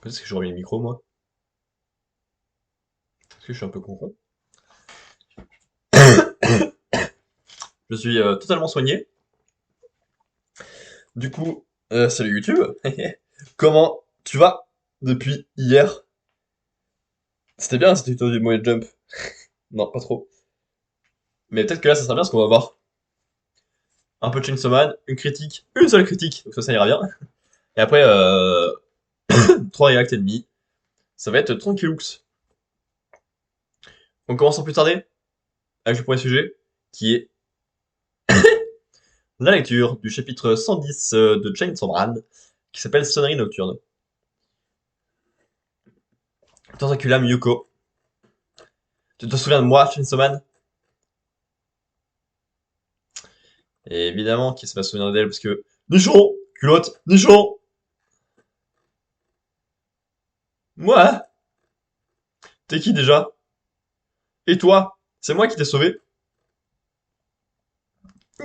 Peut-être que j'ai remis le micro, moi. Est-ce que je suis un peu con? Je suis totalement soigné. Du coup, salut YouTube. Comment tu vas depuis hier? C'était bien cette tuto du Moe Jump. Non, pas trop. Mais peut-être que là, ça sera bien ce qu'on va voir. Un peu de Chainsaw Man, une critique, une seule critique, donc ça ira bien. Et après, 3 reacts et demi. Ça va être tranquillux. On commence sans plus tarder avec le premier sujet, qui est la lecture du chapitre 110 de Chainsaw Man, qui s'appelle Sonnerie nocturne. Tentaculum Yuko. Tu te souviens de moi, Chainsaw Man? Et évidemment qu'il se va se souvenir d'elle parce que nichon, culotte, nichon. Moi, t'es qui déjà? Et toi? C'est moi qui t'ai sauvé.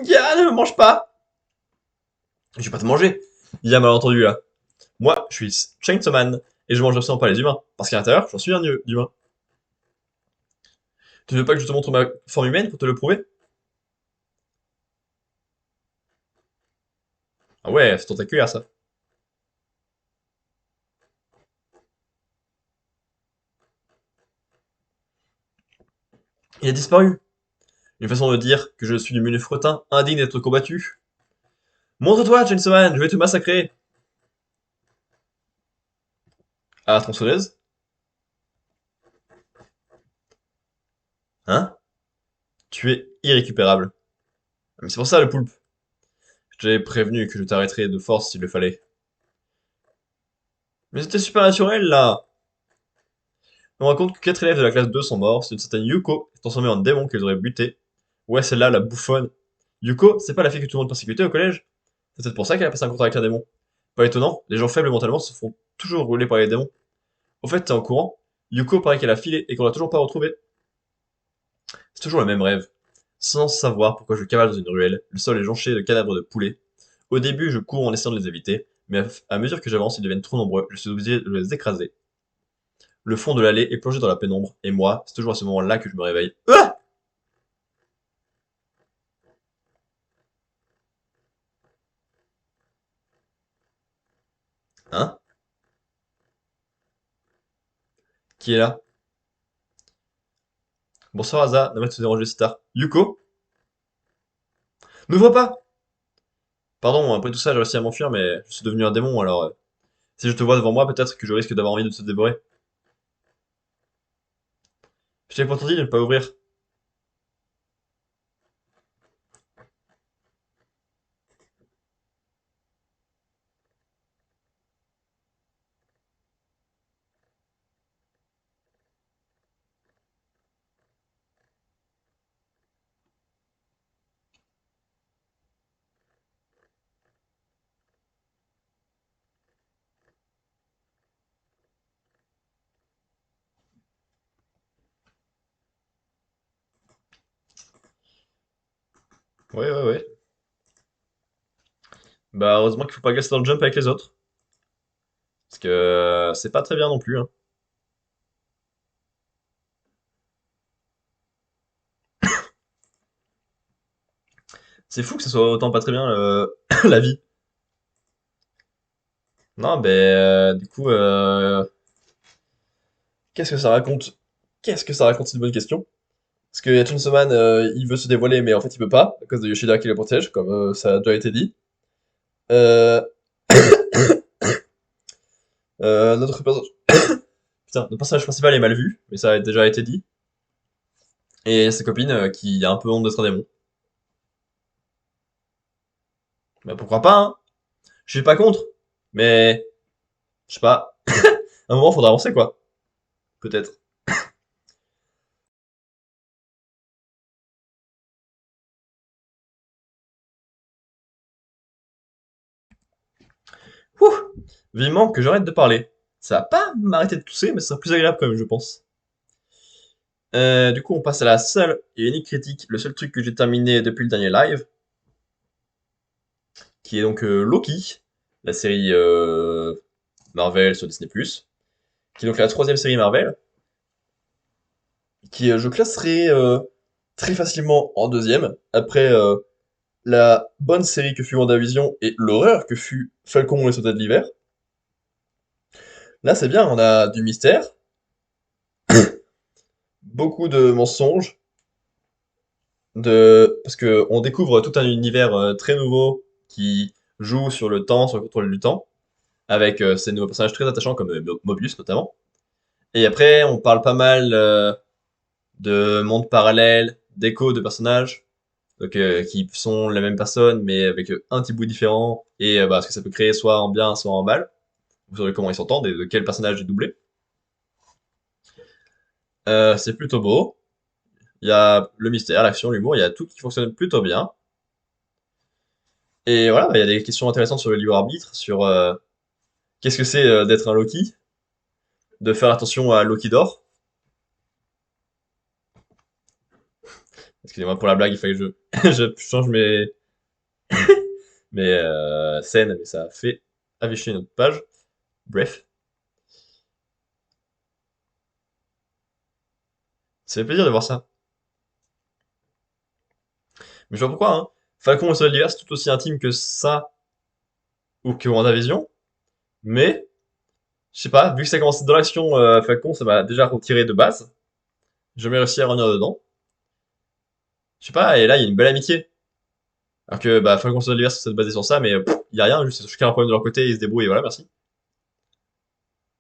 Ya, ne me mange pas. Je vais pas te manger. Il y a malentendu là. Moi, je suis Chainsaw Man et je mange absolument pas les humains parce qu'à l'intérieur, j'en suis un humain. Tu veux pas que je te montre ma forme humaine pour te le prouver? Ah ouais, c'est tentaculaire ça. Il a disparu. Une façon de dire que je suis du milieu fretin, indigne d'être combattu. Montre-toi, Chainsaw Man, je vais te massacrer. À la tronçonneuse? Hein? Tu es irrécupérable. Mais c'est pour ça le poulpe. Je t'avais prévenu que je t'arrêterais de force s'il le fallait. Mais c'était super naturel, là. On raconte que 4 élèves de la classe 2 sont morts, c'est une certaine Yuko, transformée en démon qu'ils auraient buté. Ouais, celle-là, la bouffonne. Yuko, c'est pas la fille que tout le monde persécutait au collège? C'est peut-être pour ça qu'elle a passé un contrat avec un démon. Pas étonnant, les gens faibles mentalement se font toujours rouler par les démons. Au fait, t'es en courant, Yuko paraît qu'elle a filé et qu'on l'a toujours pas retrouvée. C'est toujours le même rêve. Sans savoir pourquoi je cavale dans une ruelle, le sol est jonché de cadavres de poulets. Au début, je cours en essayant de les éviter, mais à mesure que j'avance, ils deviennent trop nombreux, je suis obligé de les écraser. Le fond de l'allée est plongé dans la pénombre, et moi, c'est toujours à ce moment-là que je me réveille. Ah! Hein? Qui est là? Bonsoir Asa, n'aimerais te déranger si tard. Yuko? N'ouvre pas! Pardon, après tout ça, j'ai réussi à m'enfuir, mais je suis devenu un démon, alors si je te vois devant moi, peut-être que je risque d'avoir envie de te dévorer. Je t'avais pourtant dit de ne pas ouvrir. Ouais, ouais, ouais. Bah, heureusement qu'il faut pas gasser dans le jump avec les autres. Parce que c'est pas très bien non plus, hein. C'est fou que ce soit autant pas très bien la vie. Non, ben, du coup, qu'est-ce que ça raconte? Qu'est-ce que ça raconte? C'est une bonne question. Parce que Chainsaw Man, il veut se dévoiler, mais en fait, il peut pas, à cause de Yoshida qui le protège, comme ça a déjà été dit. Euh, notre personnage... Putain, notre personnage principal est mal vu, mais ça a déjà été dit. Et sa copine, qui a un peu honte d'être un démon. Bah pourquoi pas, hein? Je suis pas contre. Mais, je sais pas. À un moment, faudra avancer, quoi. Peut-être. Ouh! Vivement que j'arrête de parler. Ça va pas m'arrêter de tousser, mais ça sera plus agréable quand même, je pense. Du coup, on passe à la seule et unique critique, le seul truc que j'ai terminé depuis le dernier live, qui est donc Loki, la série Marvel sur Disney+. qui est donc la troisième série Marvel, qui je classerai très facilement en deuxième, après la bonne série que fut WandaVision et l'horreur que fut Falcon et le Soldat de l'Hiver. Là, c'est bien, on a du mystère, beaucoup de mensonges, parce que on découvre tout un univers très nouveau qui joue sur le temps, sur le contrôle du temps, avec ces nouveaux personnages très attachants comme Mobius notamment. Et après, on parle pas mal de mondes parallèles, d'échos de personnages, donc qui sont la même personne mais avec un petit bout différent, et bah, ce que ça peut créer soit en bien, soit en mal. Vous saurez comment ils s'entendent et de quel personnage est doublé. C'est plutôt beau. Il y a le mystère, l'action, l'humour, il y a tout qui fonctionne plutôt bien. Et voilà, bah, il y a des questions intéressantes sur le libre arbitre, sur qu'est-ce que c'est d'être un Loki, de faire attention à Loki d'or. Excusez-moi pour la blague, il fallait que je change mes scènes, mais ça a fait afficher une autre page. Bref, ça fait plaisir de voir ça. Mais je vois pourquoi, hein. Falcon et le Soldat de l'Hiver, c'est tout aussi intime que ça, ou que WandaVision, mais, je sais pas, vu que ça commence dans l'action, Falcon, ça m'a déjà retiré de base. J'ai jamais réussi à revenir dedans. Je sais pas, et là, il y a une belle amitié. Alors que, bah, Falcon et le Soldat de l'Hiver, c'est basé sur ça, mais il y a rien, juste chacun a un problème de leur côté, ils se débrouillent, et voilà, merci.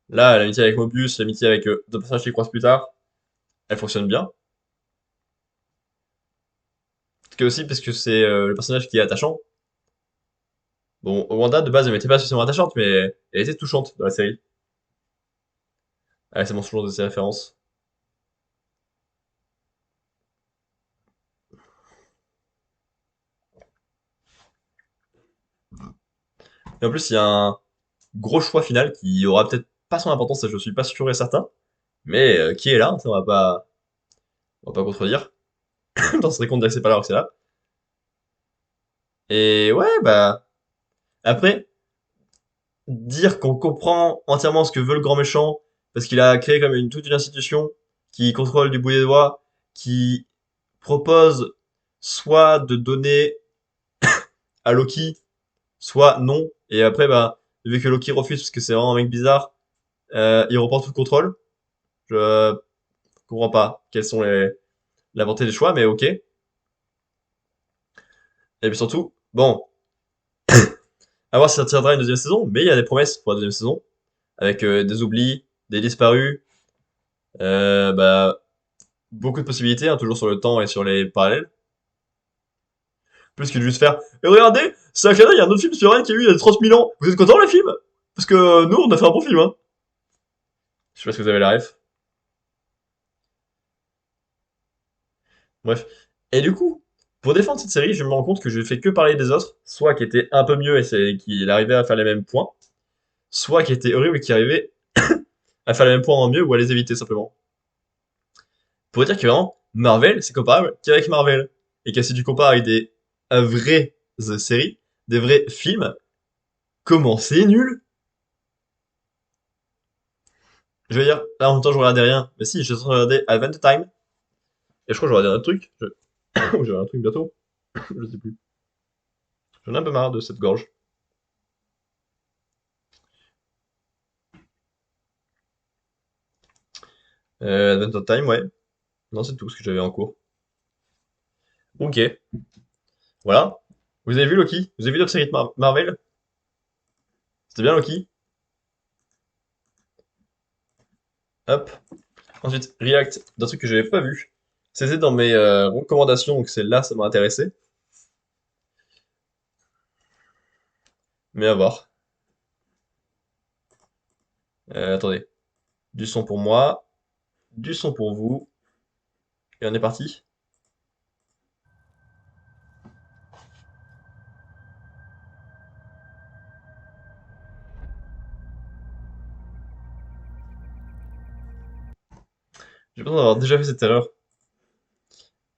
Là, l'amitié avec Mobius, l'amitié avec deux personnages qui croisent plus tard, elle fonctionne bien. Parce que aussi, parce que c'est le personnage qui est attachant. Bon, Wanda, de base, elle n'était pas spécialement attachante, mais elle était touchante dans la série. Avec ses mensonges de ses références. Et en plus, il y a un gros choix final qui aura peut-être pas son importance, ça je suis pas sûr et certain, mais qui est là, ça on va pas contredire. Dans ce compte dire que c'est pas là alors que c'est là. Et ouais, bah, après, dire qu'on comprend entièrement ce que veut le grand méchant, parce qu'il a créé comme toute une institution qui contrôle du bout des doigts, qui propose soit de donner à Loki, soit non, et après, bah, vu que Loki refuse parce que c'est vraiment un mec bizarre, il reprend tout le contrôle. Je comprends pas quelles sont la volonté des choix, mais ok. Et puis surtout, bon, à voir si ça tiendra une deuxième saison, mais il y a des promesses pour la deuxième saison, avec des oublis, des disparus, bah, beaucoup de possibilités, hein, toujours sur le temps et sur les parallèles. Plus que de juste faire, et regardez, c'est un clin d'œil, il y a un autre film sur elle qui a eu il y a 30 000 ans. Vous êtes content les films? Parce que nous, on a fait un bon film, hein. Je sais pas si vous avez la ref. Bref. Et du coup, pour défendre cette série, je me rends compte que je fais que parler des autres, soit qui étaient un peu mieux et c'est qu'il arrivait à faire les mêmes points, soit qui étaient horribles et qui arrivaient à faire les mêmes points en mieux ou à les éviter simplement. Pour dire que vraiment, Marvel, c'est comparable qu'avec Marvel. Et que si tu compares avec des vraies séries, des vrais films, comment c'est nul? Je veux dire, là en même temps je regardais rien. Mais si, je suis en train de regarder Advent Time, et je crois que je vais regarder un truc. J'aurai un truc bientôt, je sais plus. J'en ai un peu marre de cette gorge. Advent Time, ouais. Non, c'est tout ce que j'avais en cours. Ok, voilà. Vous avez vu Loki? Vous avez vu d'autres séries de Marvel? C'était bien Loki? Hop. Ensuite, React, d'un truc que j'avais pas vu. C'était dans mes recommandations, donc celle-là, ça m'a intéressé. Mais à voir. Attendez. Du son pour moi, du son pour vous, et on est parti. J'ai l'impression d'avoir déjà fait cette erreur.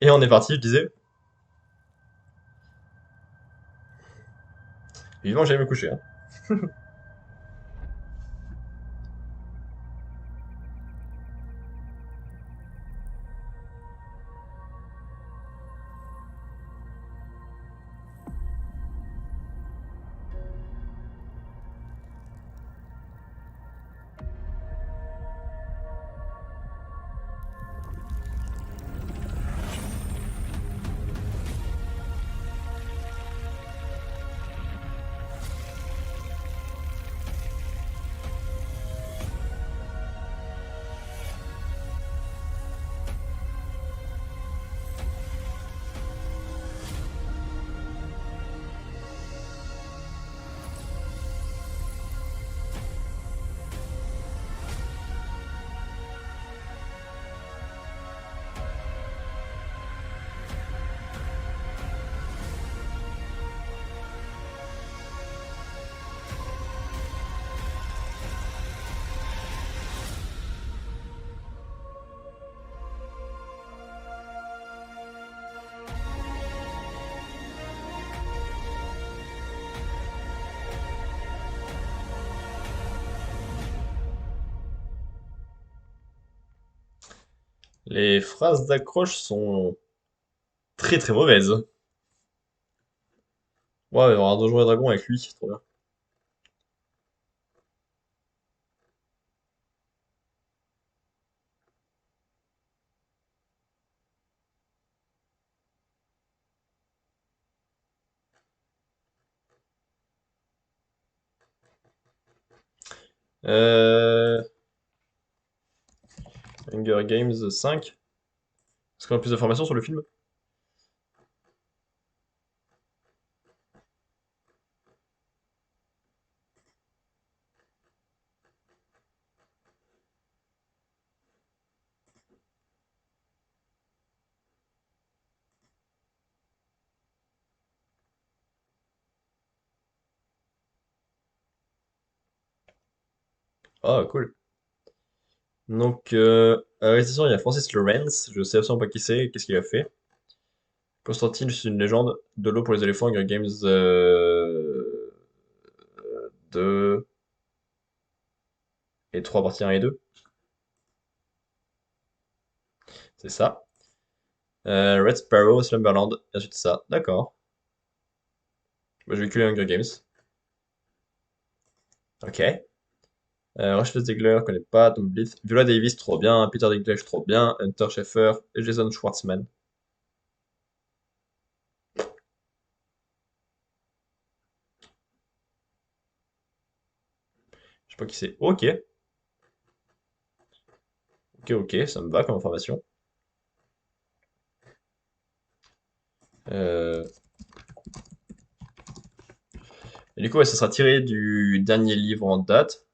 Et on est parti, je disais. Vivement, j'allais me coucher, hein. Les phrases d'accroche sont très très mauvaises. Ouais, il va y avoir un Donjon et Dragon avec lui, trop bien. Euh... Hunger Games 5. Est-ce qu'on a plus d'informations sur le film? Ah, cool. Donc, à la réalisation, il y a Francis Lawrence. Je sais absolument pas qui c'est, qu'est-ce qu'il a fait. Constantine, c'est une légende. De l'eau pour les éléphants, Hunger Games 2 et 3 parties 1 et 2. C'est ça. Red Sparrow, Slumberland, et ensuite ça. D'accord. Bah, je vais que les Hunger Games. Ok. Rachel Zegler, je connais pas. Tom Blyth. Viola Davis, trop bien. Peter Dinklage, trop bien. Hunter Schafer et Jason Schwartzman. Je sais pas qui c'est. Ok. Ok, ok, ça me va comme information. Euh, Et du coup, ouais, ça sera tiré du dernier livre en date.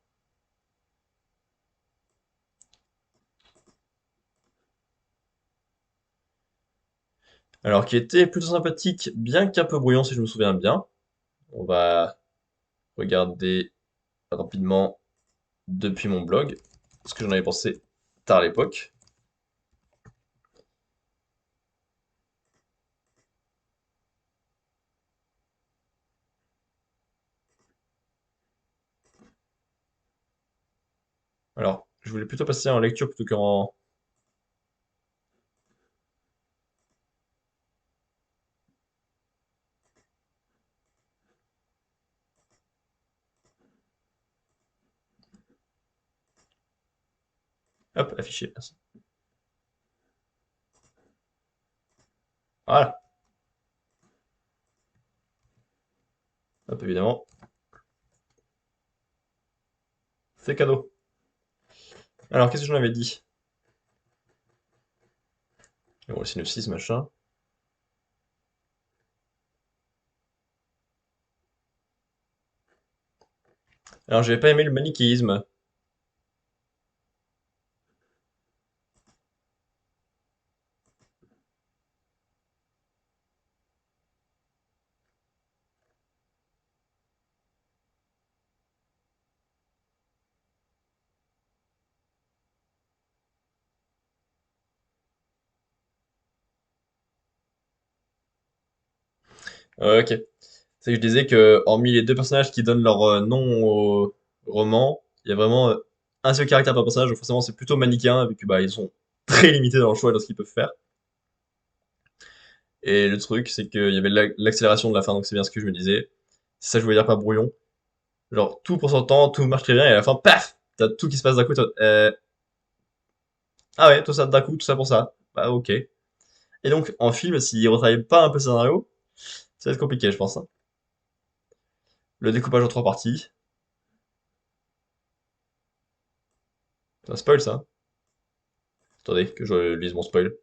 Alors, qui était plutôt sympathique, bien qu'un peu brouillon si je me souviens bien. On va regarder rapidement depuis mon blog, ce que j'en avais pensé tard à l'époque. Alors, je voulais plutôt passer en lecture plutôt qu'en... Hop, affiché. Merci. Voilà, hop, évidemment. C'est cadeau. Alors, qu'est-ce que j'en avais dit? Bon, le synopsis, machin. Alors, j'avais pas aimé le manichéisme. Ok. C'est que je disais que, hormis les deux personnages qui donnent leur nom au roman, il y a vraiment un seul caractère par personnage, donc forcément c'est plutôt manichéen, vu que bah, ils sont très limités dans le choix et dans ce qu'ils peuvent faire. Et le truc, c'est qu'il y avait l'accélération de la fin, donc c'est bien ce que je me disais. C'est ça que je voulais dire par brouillon. Genre, tout prend son temps, tout marche très bien, et à la fin, paf! T'as tout qui se passe d'un coup, ah ouais, tout ça d'un coup, tout ça pour ça. Bah ok. Et donc, en film, s'ils retravaillent pas un peu le scénario, ça va être compliqué, je pense, hein. Le découpage en trois parties. C'est un spoil, ça. Attendez, que je lise mon spoil.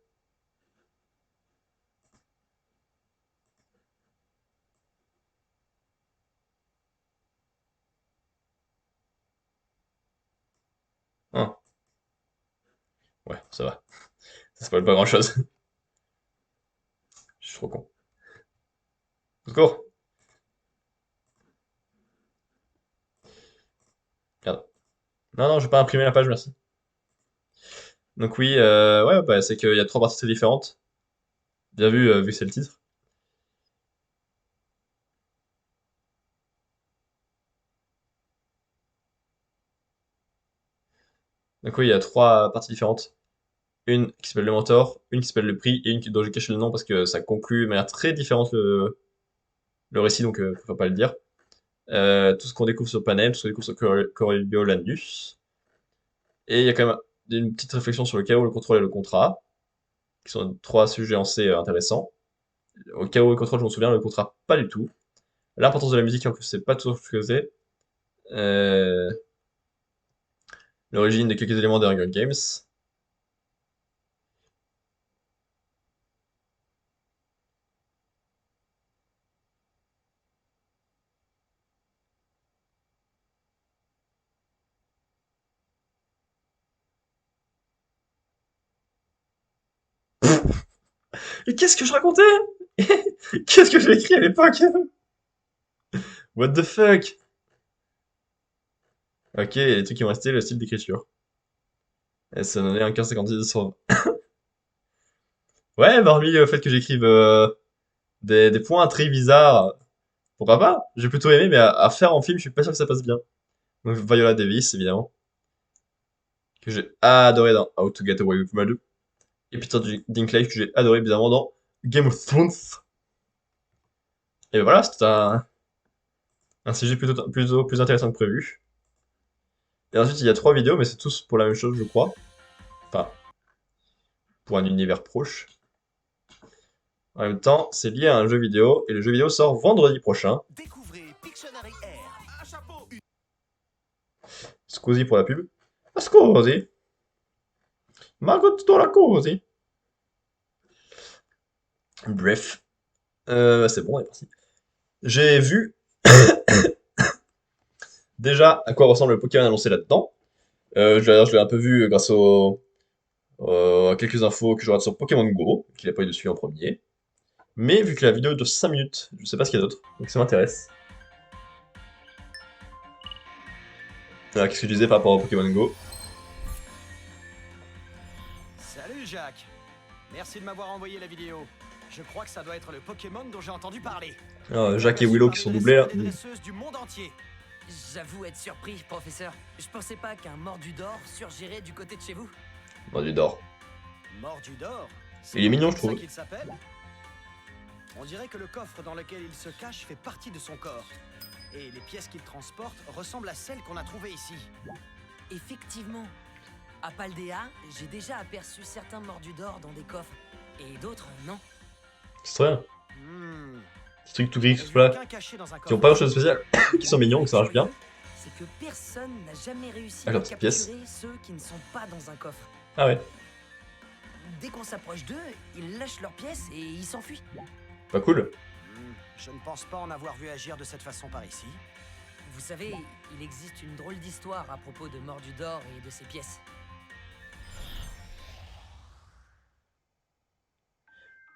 Hein, ouais, ça va. Ça spoil pas grand-chose. Je suis trop con. Au secours. Merde. Non, non, je vais pas imprimer la page, merci. Donc oui, ouais, bah, c'est qu'il y a trois parties très différentes. Bien vu, vu que c'est le titre. Donc oui, il y a trois parties différentes. Une qui s'appelle le mentor, une qui s'appelle le prix, et une dont j'ai caché le nom parce que ça conclut de manière très différente le récit, donc je préfère pas le dire. Tout ce qu'on découvre sur Panem, tout ce qu'on découvre sur Coriolanus. Et il y a quand même une petite réflexion sur le chaos, le contrôle et le contrat, qui sont trois sujets en C intéressants. Au chaos et le contrôle, je m'en souviens, le contrat, pas du tout. L'importance de la musique, en plus, c'est pas tout ce que c'est. Euh, L'origine de quelques éléments des Hunger Games. Et qu'est-ce que je racontais? Qu'est-ce que j'ai écrit à l'époque? What the fuck? Ok, les trucs qui m'ont resté, le style d'écriture. Et ça donnait un 15,56 sur 20. Ouais, hormis le fait que j'écrive des points très bizarres, pourquoi pas? J'ai plutôt aimé, mais à faire en film, je suis pas sûr que ça passe bien. Donc Viola Davis, évidemment, que j'ai adoré dans How to Get Away with Murder. Et Peter Dinklage, que j'ai adoré bizarrement dans Game of Thrones. Et voilà, c'était un sujet plutôt plus intéressant que prévu. Et ensuite, il y a trois vidéos, mais c'est tous pour la même chose, je crois. Enfin, pour un univers proche. En même temps, c'est lié à un jeu vidéo, et le jeu vidéo sort vendredi prochain. Découvrez Pictionary Air, un chapeau. Scusi pour la pub. Ah, scusi, Margot la cosy. Bref, c'est bon, on est parti. J'ai vu déjà à quoi ressemble le Pokémon annoncé là-dedans. Je l'ai un peu vu grâce à quelques infos que je regarde sur Pokémon Go, qu'il a pas eu dessus en premier. Mais vu que la vidéo dure 5 minutes, je sais pas ce qu'il y a d'autre, donc ça m'intéresse. Alors, qu'est-ce que je disais par rapport au Pokémon Go? Salut Jacques. Merci de m'avoir envoyé la vidéo. Je crois que ça doit être le Pokémon dont j'ai entendu parler. Alors, Il est Jacques et aperçu Willow par qui les sont doublés dresseurs là. et les dresseuses du monde entier. J'avoue être surpris, professeur. Je pensais pas qu'un mordu d'or surgirait du côté de chez vous. Bon, du d'or. Mordu d'or. C'est Il est donc mignon, comme je ça trouve. qu'il s'appelle. On dirait que le coffre dans lequel il se cache fait partie de son corps. Et les pièces qu'il transporte ressemblent à celles qu'on a trouvées ici. Effectivement. À Paldea, j'ai déjà aperçu certains mordus d'or dans des coffres. Et d'autres, non. C'est très bien. Hmm. Ces trucs tout J'en gris, ai tout vu là, aucun caché dans un qui ont coffre pas grand chose de ici. spécial, qui sont mignons, que ça marche bien. Curieux, c'est que personne n'a jamais réussi Ah, à la petite pièce. capturer ceux qui ne sont pas dans un coffre. Ah ouais, Dès qu'on s'approche d'eux, ils lâchent leurs pièces et ils s'enfuient. pas cool. Je ne pense pas en avoir vu agir de cette façon par ici. Vous savez, il existe une drôle d'histoire à propos de mordus d'or et de ses pièces.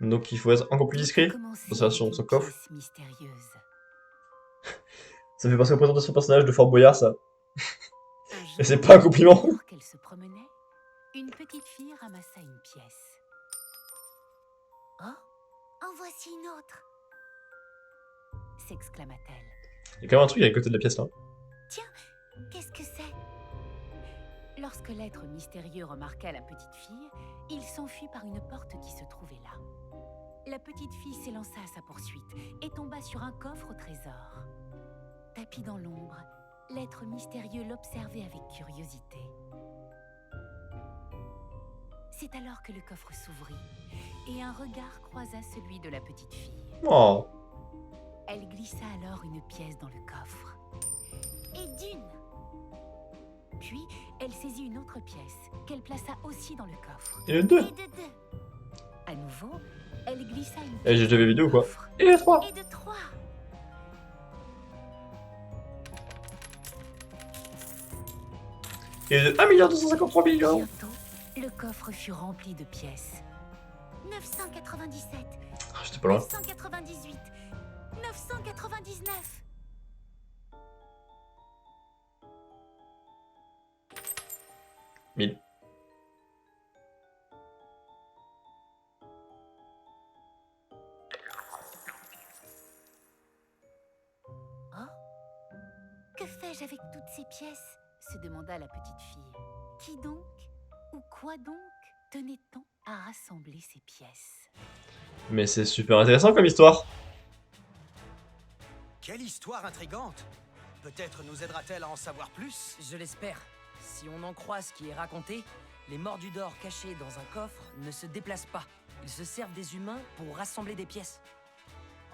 Donc il faut être encore plus discret Commencer dans sa avec son une coffre. pièce mystérieuse. Ça fait penser aux présentations de personnage de Fort Boyard, ça. Un jour, Et c'est pas un compliment. alors qu'elle se promenait, une petite fille ramassa une pièce. Oh, en voici une autre, s'exclama-t-elle. Il y a quand même un truc à côté de la pièce là. Tiens, qu'est-ce que c'est? Lorsque l'être mystérieux remarqua la petite fille, il s'enfuit par une porte qui se trouvait là. La petite fille s'élança à sa poursuite et tomba sur un coffre au trésor. Tapi dans l'ombre, l'être mystérieux l'observait avec curiosité. C'est alors que le coffre s'ouvrit et un regard croisa celui de la petite fille. Oh, Elle glissa alors une pièce dans le coffre. Et d'une! Puis, elle saisit une autre pièce, qu'elle plaça aussi dans le coffre. et le 2. Et de deux! À nouveau, elle glissa une Eh, j'ai déjà vu la vidéo ou quoi? coffre. Et le 3. Et de trois! Et le 1 milliard 253 millions. Bientôt, le coffre fut rempli de pièces. 997, Ah, j'étais pas loin. 998, 999. Mille. Oh, que fais-je avec toutes ces pièces? Se demanda la petite fille. Qui donc? Ou quoi donc tenait tant à rassembler ces pièces? Mais c'est super intéressant comme histoire. Quelle histoire intrigante! Peut-être nous aidera-t-elle à en savoir plus? Je l'espère. Si on en croit ce qui est raconté, les mordus d'or cachés dans un coffre ne se déplacent pas. Ils se servent des humains pour rassembler des pièces.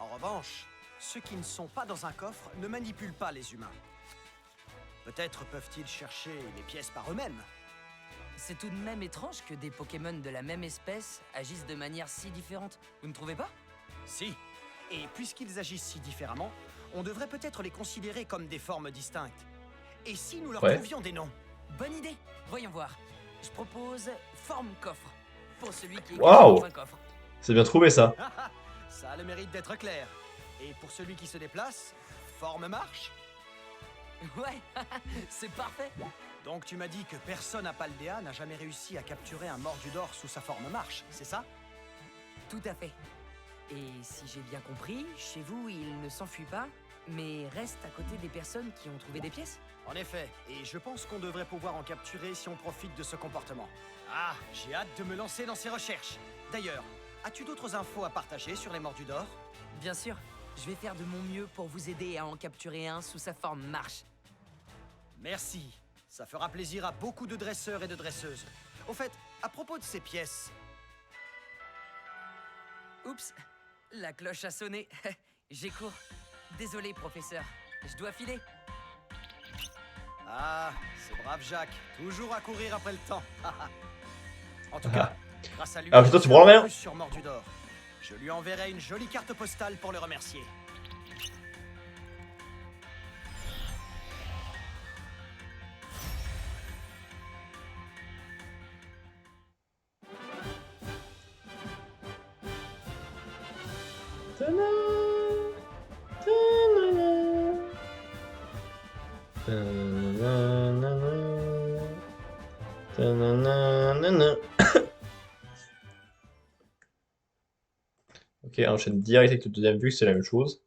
En revanche, ceux qui ne sont pas dans un coffre ne manipulent pas les humains. Peut-être peuvent-ils chercher les pièces par eux-mêmes. C'est tout de même étrange que des Pokémon de la même espèce agissent de manière si différente. Vous ne trouvez pas? Si. Et puisqu'ils agissent si différemment, on devrait peut-être les considérer comme des formes distinctes. Et si nous leur Ouais. trouvions des noms? Bonne idée. Voyons voir. Je propose forme coffre. Pour celui qui est Waouh. caché dans un coffre. C'est bien trouvé ça. Ça a le mérite d'être clair. Et pour celui qui se déplace, forme marche? Ouais, c'est parfait. Donc tu m'as dit que personne à Paldea n'a jamais réussi à capturer un mordu d'or sous sa forme marche, c'est ça? Tout à fait. Et si j'ai bien compris, chez vous, il ne s'enfuit pas, mais reste à côté des personnes qui ont trouvé des pièces? En effet, et je pense qu'on devrait pouvoir en capturer si on profite de ce comportement. Ah, j'ai hâte de me lancer dans ces recherches. D'ailleurs, as-tu d'autres infos à partager sur les mordus d'or? Bien sûr, je vais faire de mon mieux pour vous aider à en capturer un sous sa forme marche. Merci. Ça fera plaisir à beaucoup de dresseurs et de dresseuses. Au fait, à propos de ces pièces, Oups, la cloche a sonné. J'ai cours. Désolé, professeur. Je dois filer. ah, c'est brave Jacques, toujours à courir après le temps. En tout cas, grâce à lui, Ah, putain, tu je branles sais rien. plus sur Mordu d'or. Je lui enverrai une jolie carte postale pour le remercier. Ok, on enchaîne direct avec le deuxième vue, c'est la même chose.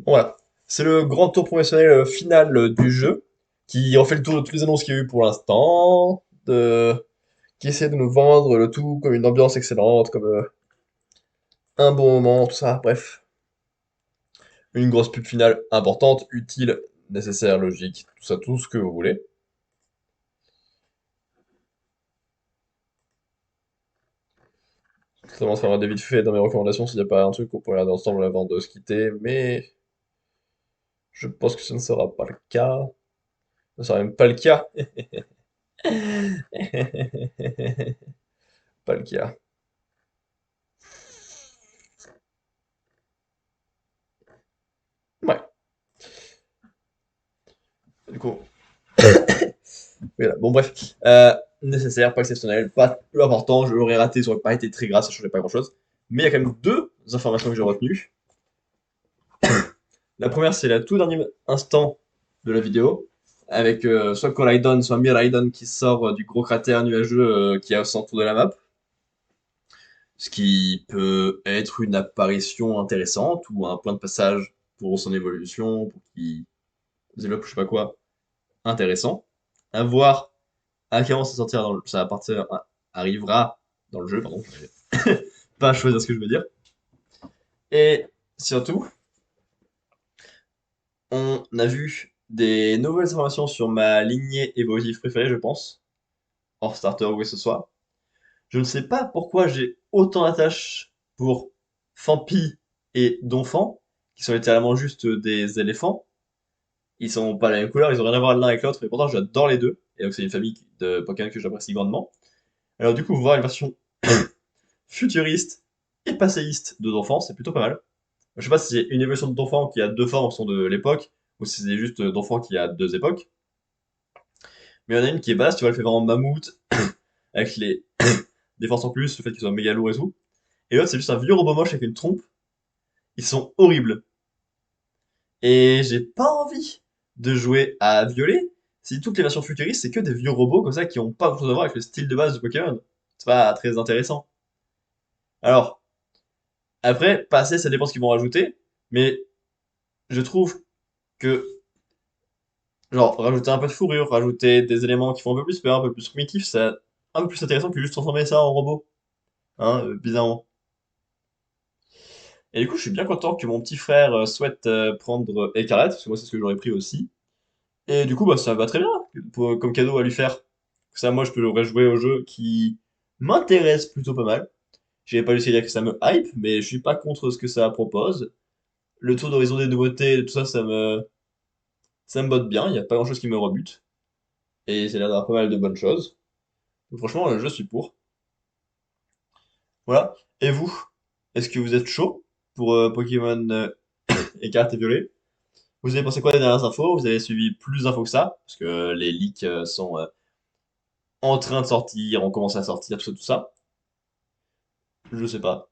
Bon, voilà. C'est le grand tour professionnel final du jeu, qui refait le tour de toutes les annonces qu'il y a eu pour l'instant, qui essaie de nous vendre le tout comme une ambiance excellente, comme un bon moment, tout ça, bref. Une grosse pub finale importante, utile, nécessaire, logique, tout ça, tout ce que vous voulez. Ça commence à avoir des vite fait dans mes recommandations s'il n'y a pas un truc qu'on pourrait regarder ensemble avant de se quitter, mais je pense que ce ne sera pas le cas. Ce ne sera même pas le cas. Pas le cas. Ouais. Du coup, voilà. Bon, bref. Nécessaire, pas exceptionnel, pas peu important. Je l'aurais raté, ça aurait pas été très grave, ça changeait pas grand chose. Mais il y a quand même deux informations que j'ai retenues. La première, c'est la tout dernier instant de la vidéo, avec soit Koraidon, soit Miraidon qui sort du gros cratère nuageux qui est au centre de la map. Ce qui peut être une apparition intéressante ou un point de passage pour son évolution, pour qu'il développe je sais pas quoi, intéressant. À voir à quel moment ça sortira dans le, ça arrivera dans le jeu, pardon. Pas à choisir ce que je veux dire. Et surtout, on a vu des nouvelles informations sur ma lignée évolutive préférée, je pense, hors starter ou que ce soit. Je ne sais pas pourquoi j'ai autant d'attache pour Fampi et Donphan, qui sont littéralement juste des éléphants. Ils sont pas la même couleur, ils ont rien à voir l'un avec l'autre, mais pourtant j'adore les deux. Et donc c'est une famille de Pokémon que j'apprécie grandement. Alors du coup, voir une version futuriste et passéiste de Donphan, c'est plutôt pas mal. Je sais pas si c'est une évolution de Donphan qui a deux formes sont de l'époque, ou si c'est juste Donphan qui a deux époques. Mais il y en a une qui est basse, tu vois, elle fait vraiment mammouth, avec les défenses en plus, le fait qu'ils soient méga lourds et tout. Et l'autre, c'est juste un vieux robot moche avec une trompe. Ils sont horribles. Et j'ai pas envie de jouer à Violet si toutes les versions futuristes, c'est que des vieux robots comme ça qui ont pas grand chose à voir avec le style de base de Pokémon. C'est pas très intéressant. Alors, après, passer, ça dépend ce qu'ils vont rajouter, mais je trouve que, genre, rajouter un peu de fourrure, rajouter des éléments qui font un peu plus peur, un peu plus primitifs, c'est un peu plus intéressant que juste transformer ça en robot. Hein, bizarrement. Et du coup, je suis bien content que mon petit frère souhaite prendre Écarlate, parce que moi, c'est ce que j'aurais pris aussi. Et du coup, bah, ça va très bien comme cadeau à lui faire. Ça, moi, je peux jouer au jeu qui m'intéresse plutôt pas mal. J'ai pas réussi à dire que ça me hype, mais je suis pas contre ce que ça propose. Le tour d'horizon des nouveautés, tout ça, ça me botte bien. Il y a pas grand chose qui me rebute. Et c'est l'air d'avoir pas mal de bonnes choses. Donc, franchement, je suis pour. Voilà. Et vous? Est-ce que vous êtes chaud pour Pokémon Écarlate et Violet? Vous avez pensé quoi des dernières infos? Vous avez suivi plus d'infos que ça? Parce que les leaks sont en train de sortir, on commence à sortir, tout ça, tout ça. Je sais pas.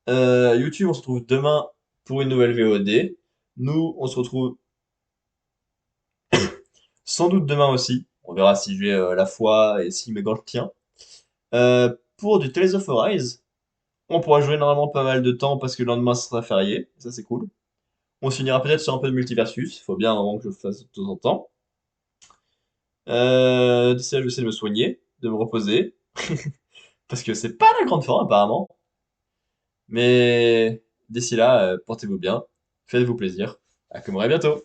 YouTube, on se retrouve demain pour une nouvelle VOD. Nous, on se retrouve sans doute demain aussi. On verra si j'ai la foi et si mes gants le tiennent. Pour du Tales of Arise, on pourra jouer normalement pas mal de temps parce que le lendemain ce sera férié. Ça, c'est cool. On se finira peut-être sur un peu de multiversus. Il faut bien un moment que je le fasse de temps en temps. D'ici là, je vais essayer de me soigner, de me reposer. Parce que c'est pas la grande forme apparemment. Mais d'ici là, portez-vous bien, faites-vous plaisir. À bientôt.